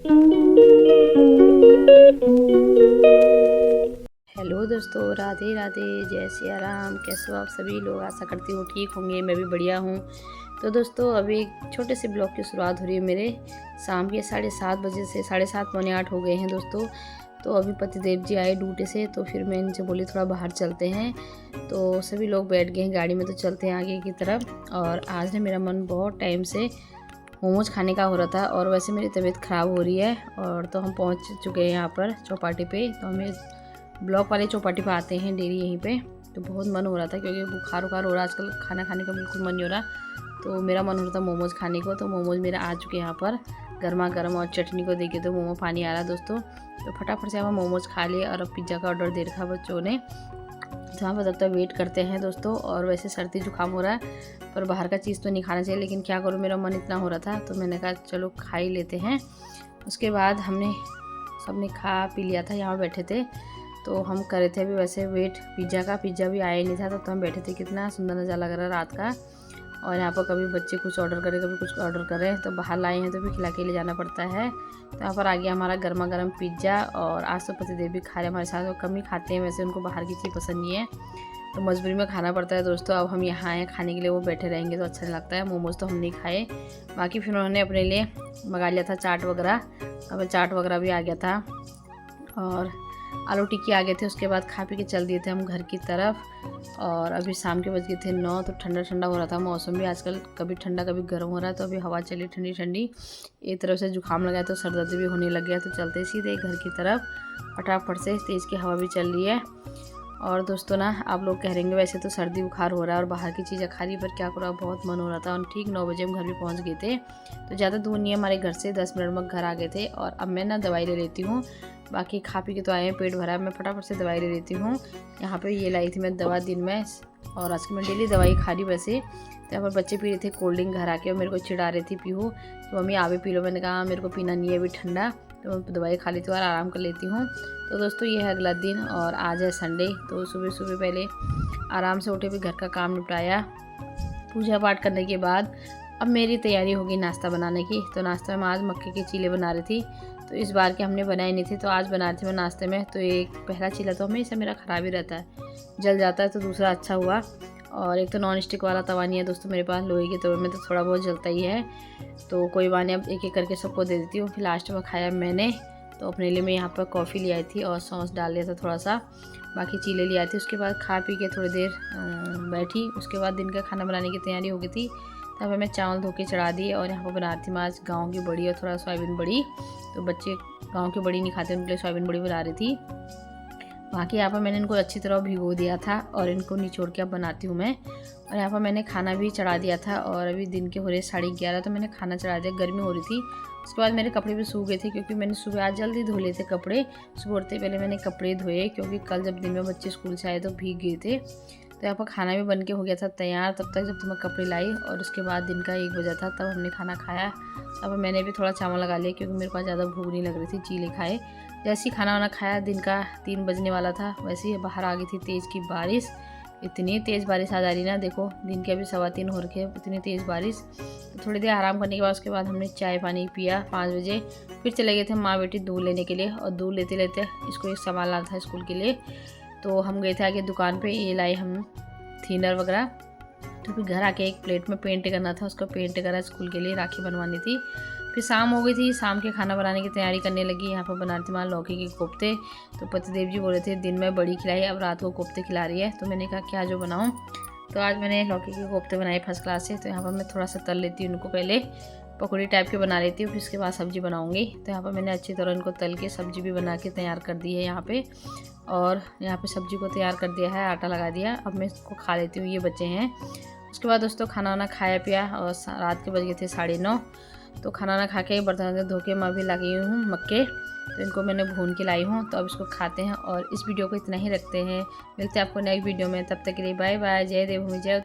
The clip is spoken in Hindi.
हेलो दोस्तों, राधे राधे, जय सिया राम। कैसे हो आप सभी लोग? आशा करती हूँ ठीक होंगे। मैं भी बढ़िया हूँ। तो दोस्तों, अभी एक छोटे से ब्लॉग की शुरुआत हो रही है मेरे। शाम के 7:30 बजे से 7:30 पौने 8 हो गए हैं दोस्तों। तो अभी पतिदेव जी आए ड्यूटी से, तो फिर मैं इनसे बोली थोड़ा बाहर चलते हैं। तो सभी लोग बैठ गए हैं गाड़ी में, तो चलते हैं आगे की तरफ। और आज ना मेरा मन बहुत टाइम से मोमोज खाने का हो रहा था, और वैसे मेरी तबीयत ख़राब हो रही है। और तो हम पहुंच चुके हैं यहाँ पर चौपाटी पे। तो हमें ब्लॉक वाले चौपाटी पे आते हैं डेली यहीं पे। तो बहुत मन हो रहा था क्योंकि बुखार वुखार हो रहा है आजकल, खाना खाने का बिल्कुल मन नहीं हो रहा। तो मेरा मन हो रहा था मोमोज खाने को। तो मोमोज मेरा आ चुके हैं यहाँ पर गर्मा गर्म, और चटनी को देखे तो मोमो पानी आ रहा है दोस्तों। तो फटाफट से हम मोमोज खा लिए, और अब पिज़्ज़ा का ऑर्डर दे रखा बच्चों ने। तो वहाँ पर तब तक वेट करते हैं दोस्तों। और वैसे सर्दी जुकाम हो रहा है, पर बाहर का चीज़ तो नहीं खाना चाहिए, लेकिन क्या करूँ, मेरा मन इतना हो रहा था तो मैंने कहा चलो खा ही लेते हैं। उसके बाद हमने सबने खा पी लिया था, यहाँ बैठे थे। तो हम कर रहे थे अभी वैसे वेट पिज़्ज़ा का। पिज़्ज़ा भी आया ही नहीं था, तो हम बैठे थे। कितना सुंदर नज़ारा लग रहा है रात का। और यहाँ पर कभी बच्चे कुछ ऑर्डर करें, कभी कुछ ऑर्डर करें, तो बाहर लाए हैं तो भी खिला के ले जाना पड़ता है। तो यहाँ पर आ गया हमारा गर्मा गर्म पिज़्ज़ा। और आज तो पतिदेव भी खा रहे हमारे साथ। वो कम ही खाते हैं वैसे, उनको बाहर की चीज़ पसंद नहीं है, तो मजबूरी में खाना पड़ता है दोस्तों। अब हम यहाँ आए खाने के लिए, वो बैठे रहेंगे तो अच्छा नहीं लगता है। मोमोज़ तो हम नहीं खाए। बाकी फिर उन्होंने अपने लिए मंगा लिया था चाट वगैरह। अब चाट वगैरह भी आ गया था, और आलू टिक्की आ गए थे। उसके बाद खा पी के चल दिए थे हम घर की तरफ। और अभी शाम के बज गए थे 9। तो ठंडा ठंडा हो रहा था मौसम भी आजकल, कभी ठंडा कभी गर्म हो रहा है। तो अभी हवा चली ठंडी ठंडी, एक तरफ से जुकाम लगा है तो सर दर्द भी होने लग गया। तो चलते सीधे घर की तरफ फटाफट से। तेज़ की हवा भी चल रही है। और दोस्तों ना, आप लोग कह रहेंगे वैसे तो सर्दी बुखार हो रहा है और बाहर की चीज़ें खा रही, पर क्या करो, बहुत मन हो रहा था। और ठीक 9 बजे हम घर भी पहुंच गए थे। तो ज़्यादा दूर नहीं है हमारे घर से, 10 मिनट में घर आ गए थे। और अब मैं ना दवाई ले लेती हूँ। बाकी खा पी के तो आए हैं, पेट भरा है, मैं फटाफट से दवाई ले लेती हूँ। यहाँ पे ये लाई थी मैं दवा दिन में, और आज की मैं डेली दवाई खा रही वैसे। तो यहाँ पर बच्चे पी रहे थे कोल्ड ड्रिंक घर आके, और मेरे को चिढ़ा रही थी पीहू कि मम्मी आवे पी लो। मैंने कहा मेरे को पीना नहीं है अभी ठंडा, तो मैं दवाई खा लेती हूँ और आराम कर लेती हूँ। तो दोस्तों, ये है अगला दिन, और आज है संडे। तो सुबह सुबह पहले आराम से उठे, भी घर का काम निपटाया। पूजा पाठ करने के बाद अब मेरी तैयारी होगी नाश्ता बनाने की। तो नाश्ता में आज मक्के के चीले बना रही थी। तो इस बार के हमने बनाए नहीं थे, तो आज बना रही थी मैं नाश्ते में। तो एक पहला चीला तो हमेशा मेरा ख़राब ही रहता है, जल जाता है। तो दूसरा अच्छा हुआ। और एक तो नॉन स्टिक वाला तवा नहीं है दोस्तों मेरे पास, लोहे के तवे में तो थोड़ा बहुत जलता ही है। तो कोई बात नहीं, अब एक एक करके सबको दे देती हूँ। फिर लास्ट में खाया मैंने। तो अपने लिए मैं यहाँ पर कॉफ़ी ले आई थी और सॉस डाल लिया था थोड़ा सा। बाकी चीले ले आई थी। उसके बाद खा पी के थोड़ी देर बैठी। उसके बाद दिन का खाना बनाने की तैयारी हो गई थी। तब मैं चावल धो के चढ़ा दिए। और यहाँ पर बना रही थी मैं आज गाँव की बड़ी और थोड़ा सोयाबीन बड़ी। तो बच्चे गाँव की बड़ी नहीं खाते, उनके लिए सोयाबीन बड़ी बना रही थी। बाकी यहाँ पर मैंने इनको अच्छी तरह भिगो दिया था, और इनको निचोड़ के अब बनाती हूँ मैं। और यहाँ पर मैंने खाना भी चढ़ा दिया था। और अभी दिन के हो रहे 11:30, तो मैंने खाना चढ़ा दिया, गर्मी हो रही थी। उसके बाद मेरे कपड़े भी सूख गए थे, क्योंकि मैंने सुबह आज जल्दी धो लिए थे कपड़े। सुबह उठते पहले मैंने कपड़े धोए, क्योंकि कल जब दिन में बच्चे स्कूल से आए तो भीग गए थे। तो यहाँ पर खाना भी बन के हो गया था तैयार तब तक, जब मैं कपड़े लाई। और उसके बाद दिन का 1 बजा था, तब हमने खाना खाया। अब मैंने भी थोड़ा चावल लगा लिया, क्योंकि मेरे पास ज़्यादा भूख नहीं लग रही थी, चीले खाए। जैसे ही खाना वाना खाया, दिन का 3 बजने वाला था, वैसे ही बाहर आ गई थी तेज़ की बारिश। इतनी तेज़ बारिश आ जा रही ना, देखो दिन के अभी 3:15 हो रखे, इतनी तेज़ बारिश। तो थोड़ी देर आराम करने के बाद उसके बाद हमने चाय पानी पिया 5 बजे। फिर चले गए थे माँ बेटी दूध लेने के लिए। और दूध लेते लेते इसको एक सामान लाना था स्कूल के लिए। तो हम गए थे आगे दुकान पे, ये लाए हम थिनर वगैरह। तो फिर घर आके एक प्लेट में पेंट करना था, उसको पेंट करा स्कूल के लिए, राखी बनवानी थी। फिर शाम हो गई थी, शाम के खाना बनाने की तैयारी करने लगी। यहाँ पर बना रही थी माँ लौकी के कोफ्ते। तो पतिदेव जी बोल रहे थे दिन में बड़ी खिलाई, अब रात को कोफ्ते खिला रही है। तो मैंने कहा क्या जो बनाऊँ। तो आज मैंने लौकी के कोफ्ते बनाए फर्स्ट क्लास से। तो यहाँ पर मैं थोड़ा सा तल लेती हूँ उनको, पहले पकौड़ी टाइप के बना लेती हूँ, फिर उसके बाद सब्ज़ी बनाऊँगी। तो यहाँ पर मैंने अच्छी तरह इनको तल के सब्ज़ी भी बना के तैयार कर दी है यहाँ पे। और यहाँ पे सब्ज़ी को तैयार कर दिया है, आटा लगा दिया। अब मैं इसको खा लेती हूँ, ये बच्चे हैं। उसके बाद दोस्तों खाना वाना खाया पिया, और रात के बज गए थे 9:30। तो खाना वाना खा के बर्तन धो के मैं भी लगी हूँ मक्के। तो इनको मैंने भून के लाई हूँ। तो अब इसको खाते हैं, और इस वीडियो को इतना ही रखते हैं। मिलते हैं आपको नेक्स्ट वीडियो में, तब तक के लिए बाय बाय। जय देवभूमि, जय।